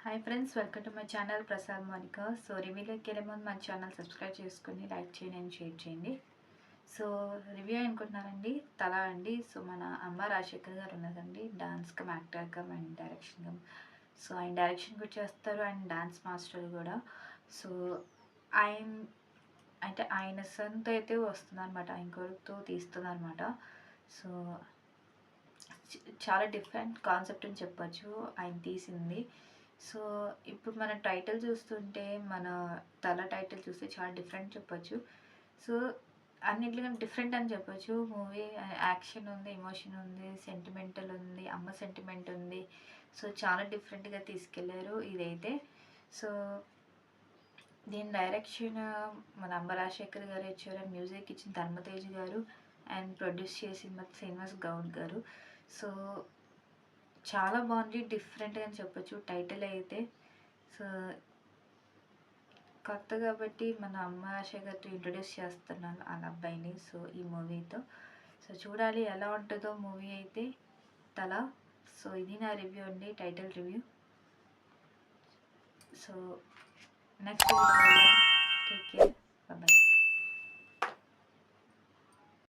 Hi friends, welcome to my channel Prasad Monika. So రివ్యూలోకి వెళ్ళే ముందు మన ఛానల్ సబ్స్క్రైబ్ చేసుకుని లైక్ చేయండి అండ్ షేర్ చేయండి. సో రివ్యూ అనుకుంటున్నారండి తల అండి. సో మన అమ్మ రాజశేఖర్ గారు ఉన్నదండి, dance cum actor cum and direction cum. So ఆయన డైరెక్షన్ కూడా చేస్తారు అండ్ డాన్స్ మాస్టర్ కూడా. సో ఆయన అంటే ఆయన సొంత అయితే వస్తుంది అనమాట, ఆయన కొడుకుతో తీస్తుంది అనమాట. సో చాలా డిఫరెంట్ కాన్సెప్ట్ అని చెప్పచ్చు ఆయన తీసింది. సో ఇప్పుడు మన టైటిల్ చూస్తుంటే, మన తల టైటిల్ చూస్తే చాలా డిఫరెంట్ చెప్పొచ్చు. సో అన్నిటికన్నా డిఫరెంట్ అని చెప్పొచ్చు. మూవీ యాక్షన్ ఉంది, ఎమోషన్ ఉంది, సెంటిమెంటల్ ఉంది, అమ్మ సెంటిమెంట్ ఉంది. సో చాలా డిఫరెంట్గా తీసుకెళ్లారు ఇదైతే. సో దీని డైరెక్షన్ మన అంబ రాజశేఖర్ గారు ఇచ్చారు, మ్యూజిక్ ఇచ్చిన ధర్మతేజ్ గారు అండ్ ప్రొడ్యూస్ చేసిన శ్రీనివాస్ గౌడ్ గారు. సో చాలా బాగుంది, డిఫరెంట్గా అని చెప్పొచ్చు టైటిల్ అయితే. సో కొత్త కాబట్టి మన అమ్మ రాజశేఖర్తో ఇంట్రొడ్యూస్ చేస్తున్నాను వాళ్ళ అబ్బాయిని. సో ఈ మూవీతో సో చూడాలి ఎలా ఉంటుందో మూవీ అయితే తల. సో ఇది నా రివ్యూ అండి, title review. So next video, take care, bye.